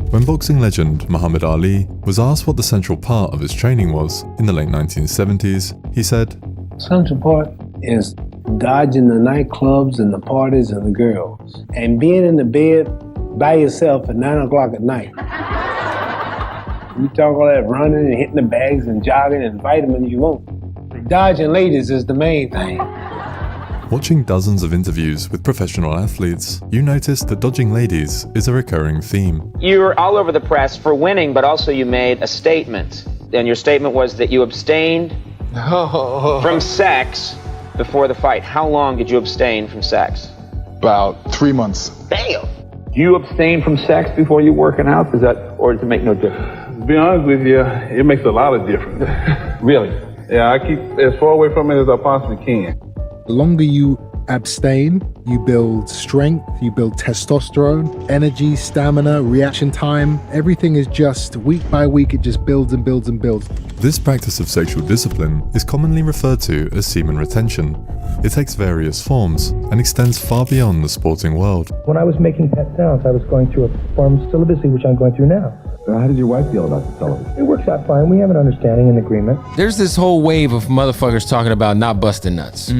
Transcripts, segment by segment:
When boxing legend Muhammad Ali was asked what the central part of his training was in the late 1970s, he said, "Central part is dodging the nightclubs and the parties and the girls, and being in the bed by yourself at 9 o'clock at night. You talk all that running and hitting the bags and jogging and vitamins you won't. Dodging ladies is the main thing." Watching dozens of interviews with professional athletes, you noticed that dodging ladies is a recurring theme. You were all over the press for winning, but also you made a statement. And your statement was that you abstained from sex before the fight. How long did you abstain from sex? About 3 months. Damn! Do you abstain from sex before you working out? Or does it make no difference? To be honest with you, it makes a lot of difference. Really? Yeah, I keep as far away from it as I possibly can. The longer you abstain, you build strength, you build testosterone, energy, stamina, reaction time. Everything is just week by week, it just builds and builds and builds. This practice of sexual discipline is commonly referred to as semen retention. It takes various forms and extends far beyond the sporting world. When I was making pet sounds, I was going through a form of celibacy, which I'm going through now. How did your wife feel about the celibacy? It works out fine. We have an understanding and agreement. There's this whole wave of motherfuckers talking about not busting nuts.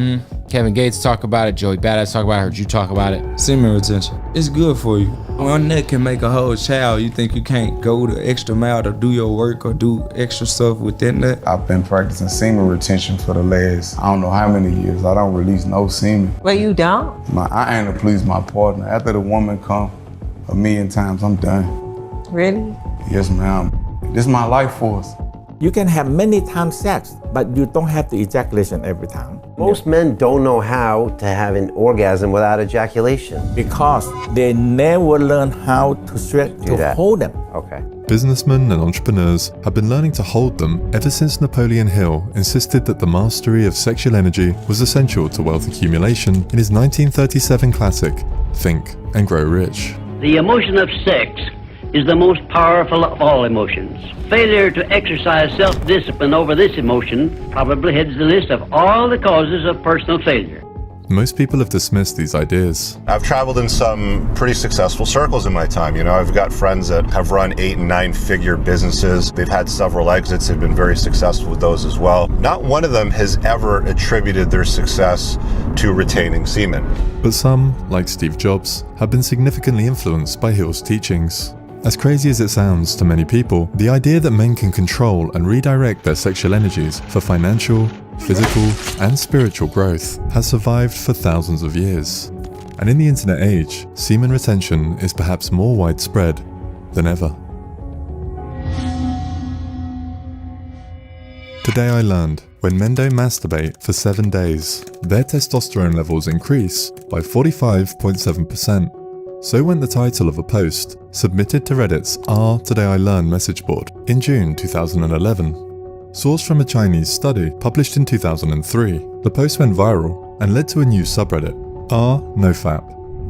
Kevin Gates talk about it, Joey Badass talk about it, I heard you talk about it. Semen retention, it's good for you. One nut can make a whole child. You think you can't go the extra mile to do your work or do extra stuff within that? I've been practicing semen retention for the last, I don't know how many years. I don't release no semen. Well, you don't? I aim to please my partner. After the woman come 1,000,000 times, I'm done. Really? Yes, ma'am. This is my life force. You can have many times sex, but you don't have the ejaculation every time. Most men don't know how to have an orgasm without ejaculation. Because they never learn how to hold them. Okay. Businessmen and entrepreneurs have been learning to hold them ever since Napoleon Hill insisted that the mastery of sexual energy was essential to wealth accumulation in his 1937 classic, Think and Grow Rich. The emotion of sex is the most powerful of all emotions. Failure to exercise self-discipline over this emotion probably heads the list of all the causes of personal failure. Most people have dismissed these ideas. I've traveled in some pretty successful circles in my time. You know, I've got friends that have run 8- and 9-figure businesses. They've had several exits. They've been very successful with those as well. Not one of them has ever attributed their success to retaining semen. But some, like Steve Jobs, have been significantly influenced by Hill's teachings. As crazy as it sounds to many people, the idea that men can control and redirect their sexual energies for financial, physical, and spiritual growth has survived for thousands of years. And in the internet age, semen retention is perhaps more widespread than ever. Today I learned, when men don't masturbate for 7 days, their testosterone levels increase by 45.7%. So went the title of a post submitted to Reddit's Today I Learned message board in June 2011. Sourced from a Chinese study published in 2003, the post went viral and led to a new subreddit, r/nofap,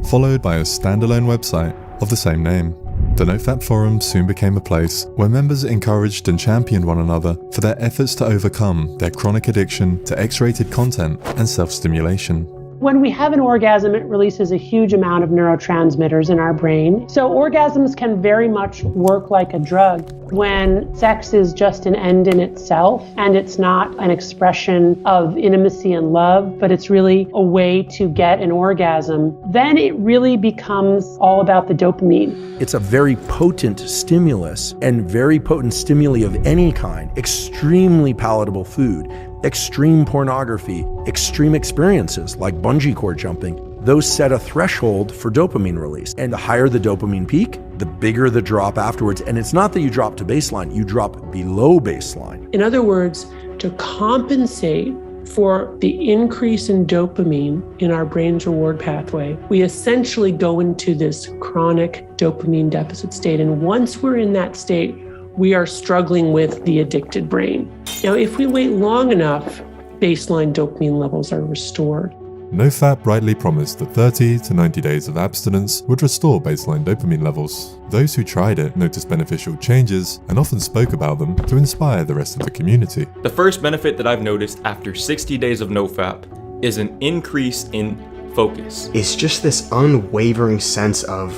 followed by a standalone website of the same name. The NoFap forum soon became a place where members encouraged and championed one another for their efforts to overcome their chronic addiction to X-rated content and self-stimulation. When we have an orgasm, it releases a huge amount of neurotransmitters in our brain. So orgasms can very much work like a drug. When sex is just an end in itself and it's not an expression of intimacy and love, but it's really a way to get an orgasm, then it really becomes all about the dopamine. It's a very potent stimulus, and very potent stimuli of any kind, extremely palatable food, extreme pornography, extreme experiences like bungee cord jumping, those set a threshold for dopamine release. And the higher the dopamine peak, the bigger the drop afterwards. And it's not that you drop to baseline, you drop below baseline. In other words, to compensate for the increase in dopamine in our brain's reward pathway, we essentially go into this chronic dopamine deficit state. And once we're in that state, we are struggling with the addicted brain. Now, if we wait long enough, baseline dopamine levels are restored. NoFap rightly promised that 30 to 90 days of abstinence would restore baseline dopamine levels. Those who tried it noticed beneficial changes and often spoke about them to inspire the rest of the community. The first benefit that I've noticed after 60 days of NoFap is an increase in focus. It's just this unwavering sense of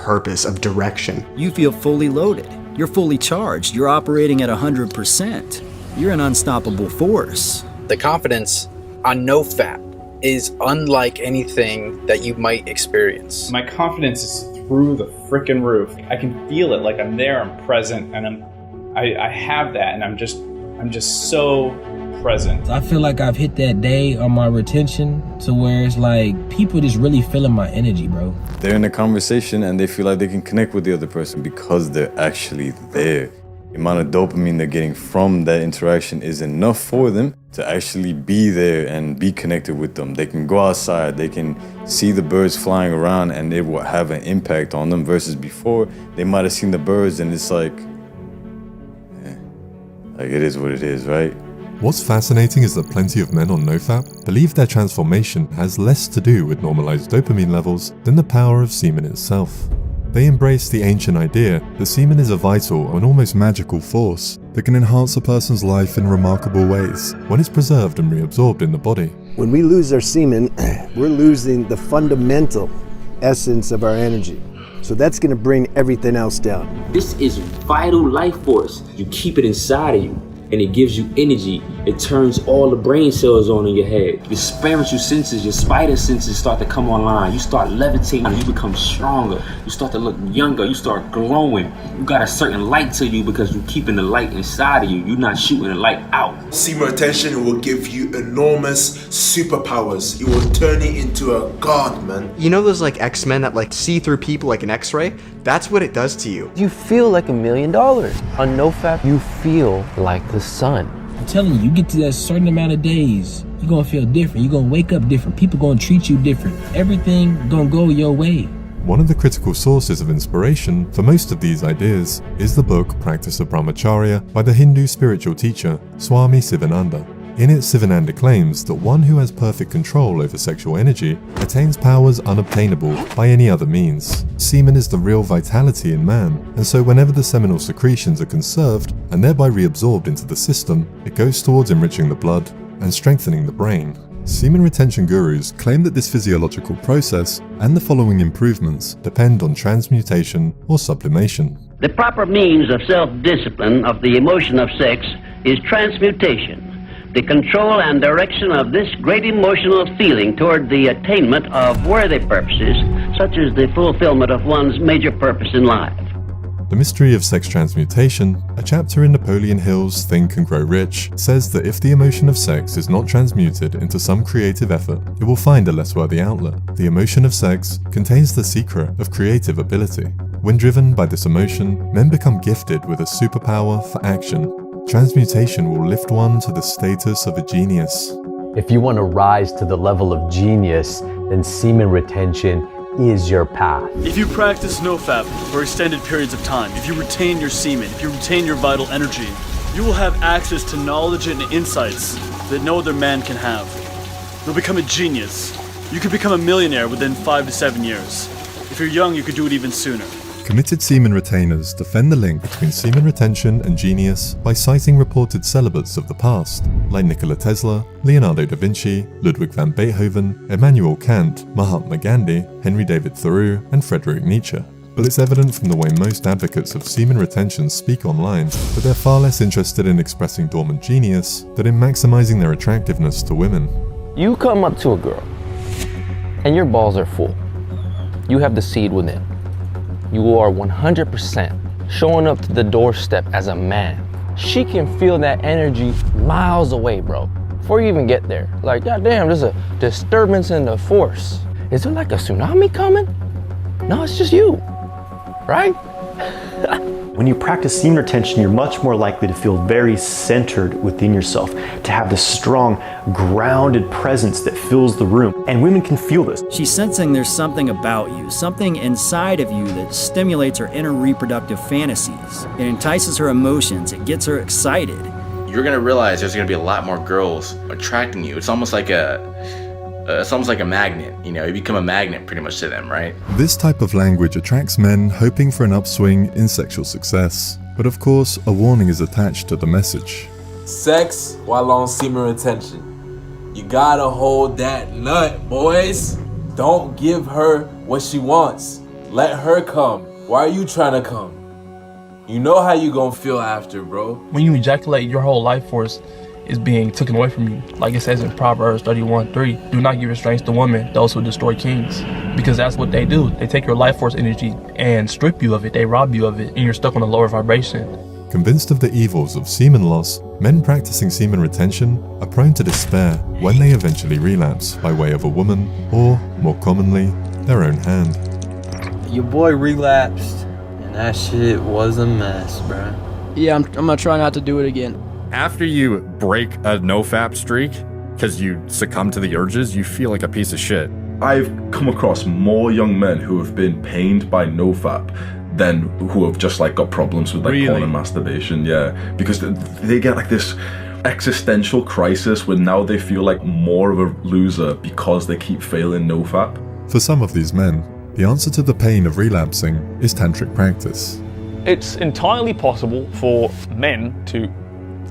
purpose, of direction. You feel fully loaded. You're fully charged. You're operating at 100%. You're an unstoppable force. The confidence on NoFap is unlike anything that you might experience. My confidence is through the frickin' roof. I can feel it, like I'm there, I'm present, and I have that, and I'm just so present. I feel like I've hit that day on my retention to where it's like people just really feeling my energy, bro. They're in a conversation and they feel like they can connect with the other person because they're actually there. The amount of dopamine they're getting from that interaction is enough for them to actually be there and be connected with them. They can go outside, they can see the birds flying around, and it will have an impact on them versus before they might have seen the birds and it's like it is what it is, right? What's fascinating is that plenty of men on NoFap believe their transformation has less to do with normalized dopamine levels than the power of semen itself. They embrace the ancient idea that semen is a vital and almost magical force that can enhance a person's life in remarkable ways when it's preserved and reabsorbed in the body. When we lose our semen, we're losing the fundamental essence of our energy. So that's going to bring everything else down. This is vital life force. You keep it inside of you, and it gives you energy. It turns all the brain cells on in your head. Your spiritual senses, your spider senses start to come online. You start levitating, you become stronger. You start to look younger, you start glowing. You got a certain light to you because you're keeping the light inside of you. You're not shooting the light out. Semen retention will give you enormous superpowers. It will turn you into a god, man. You know those like X-Men that like see through people like an X-ray? That's what it does to you. You feel like $1 million. On NoFap, you feel like the sun. I'm telling you, you get to that certain amount of days, you're gonna feel different. You're gonna wake up different. People gonna treat you different. Everything gonna go your way. One of the critical sources of inspiration for most of these ideas is the book Practice of Brahmacharya by the Hindu spiritual teacher Swami Sivananda. In it, Sivananda claims that one who has perfect control over sexual energy attains powers unobtainable by any other means. Semen is the real vitality in man, and so whenever the seminal secretions are conserved and thereby reabsorbed into the system, it goes towards enriching the blood and strengthening the brain. Semen retention gurus claim that this physiological process and the following improvements depend on transmutation or sublimation. The proper means of self-discipline of the emotion of sex is transmutation. The control and direction of this great emotional feeling toward the attainment of worthy purposes, such as the fulfillment of one's major purpose in life. The Mystery of Sex Transmutation, a chapter in Napoleon Hill's Think and Grow Rich, says that if the emotion of sex is not transmuted into some creative effort, it will find a less worthy outlet. The emotion of sex contains the secret of creative ability. When driven by this emotion, men become gifted with a superpower for action. Transmutation will lift one to the status of a genius. If you want to rise to the level of genius, then semen retention is your path. If you practice NoFap for extended periods of time, if you retain your semen, if you retain your vital energy, you will have access to knowledge and insights that no other man can have. You'll become a genius. You could become a millionaire within 5 to 7 years. If you're young, you could do it even sooner. Committed semen retainers defend the link between semen retention and genius by citing reported celibates of the past, like Nikola Tesla, Leonardo da Vinci, Ludwig van Beethoven, Immanuel Kant, Mahatma Gandhi, Henry David Thoreau, and Friedrich Nietzsche. But it's evident from the way most advocates of semen retention speak online that they're far less interested in expressing dormant genius than in maximizing their attractiveness to women. You come up to a girl, and your balls are full. You have the seed within. You are 100% showing up to the doorstep as a man. She can feel that energy miles away, bro. Before you even get there, like, goddamn, there's a disturbance in the force. Is there like a tsunami coming? No, it's just you, right? When you practice semen retention, you're much more likely to feel very centered within yourself, to have this strong, grounded presence that fills the room. And women can feel this. She's sensing there's something about you, something inside of you that stimulates her inner reproductive fantasies. It entices her emotions, it gets her excited. You're gonna realize there's gonna be a lot more girls attracting you. It's almost like a magnet, you know, you become a magnet pretty much to them, right? This type of language attracts men hoping for an upswing in sexual success. But of course, a warning is attached to the message. Sex while on semen retention. You gotta hold that nut, boys. Don't give her what she wants. Let her come. Why are you trying to come? You know how you gonna feel after, bro. When you ejaculate, your whole life force is being taken away from you. Like it says in Proverbs 31:3, do not give restraints to women, those who destroy kings. Because that's what they do. They take your life force energy and strip you of it. They rob you of it, and you're stuck on a lower vibration. Convinced of the evils of semen loss, men practicing semen retention are prone to despair when they eventually relapse by way of a woman, or, more commonly, their own hand. Your boy relapsed, and that shit was a mess, bruh. Yeah, I'm gonna try not to do it again. After you break a nofap streak, because you succumb to the urges, you feel like a piece of shit. I've come across more young men who have been pained by nofap than who have just like got problems with like porn and masturbation. Yeah, because they get like this existential crisis where now they feel like more of a loser because they keep failing nofap. For some of these men, the answer to the pain of relapsing is tantric practice. It's entirely possible for men to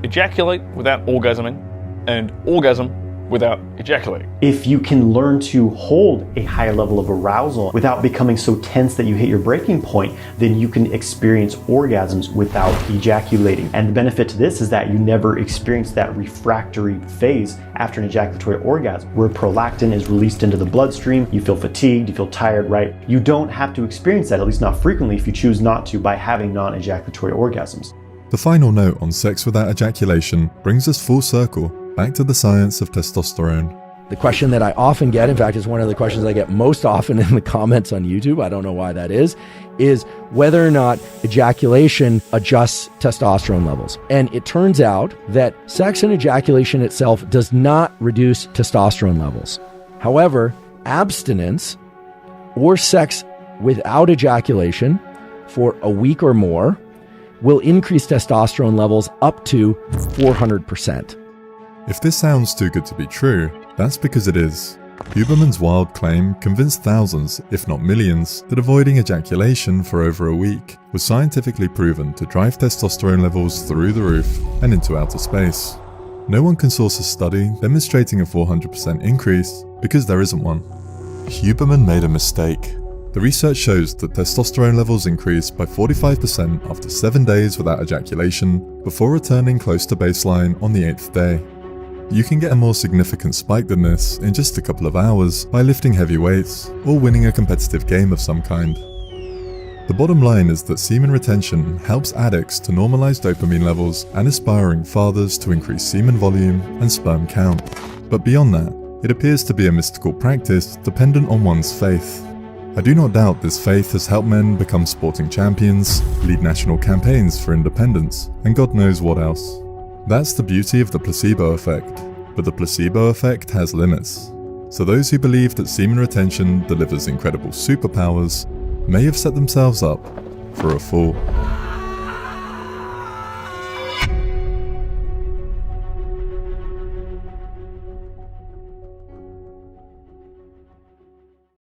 ejaculate without orgasming and orgasm without ejaculating. If you can learn to hold a higher level of arousal without becoming so tense that you hit your breaking point, then you can experience orgasms without ejaculating. And the benefit to this is that you never experience that refractory phase after an ejaculatory orgasm, where prolactin is released into the bloodstream, you feel fatigued, you feel tired, right? You don't have to experience that, at least not frequently, if you choose not to by having non-ejaculatory orgasms. The final note on sex without ejaculation brings us full circle back to the science of testosterone. The question that I often get, in fact, is one of the questions I get most often in the comments on YouTube, I don't know why that is whether or not ejaculation adjusts testosterone levels. And it turns out that sex and ejaculation itself does not reduce testosterone levels. However, abstinence or sex without ejaculation for a week or more will increase testosterone levels up to 400%. If this sounds too good to be true, that's because it is. Huberman's wild claim convinced thousands, if not millions, that avoiding ejaculation for over a week was scientifically proven to drive testosterone levels through the roof and into outer space. No one can source a study demonstrating a 400% increase because there isn't one. Huberman made a mistake. The research shows that testosterone levels increase by 45% after 7 days without ejaculation before returning close to baseline on the 8th day. You can get a more significant spike than this in just a couple of hours by lifting heavy weights or winning a competitive game of some kind. The bottom line is that semen retention helps addicts to normalize dopamine levels and aspiring fathers to increase semen volume and sperm count. But beyond that, it appears to be a mystical practice dependent on one's faith. I do not doubt this faith has helped men become sporting champions, lead national campaigns for independence, and God knows what else. That's the beauty of the placebo effect, but the placebo effect has limits. So those who believe that semen retention delivers incredible superpowers may have set themselves up for a fall.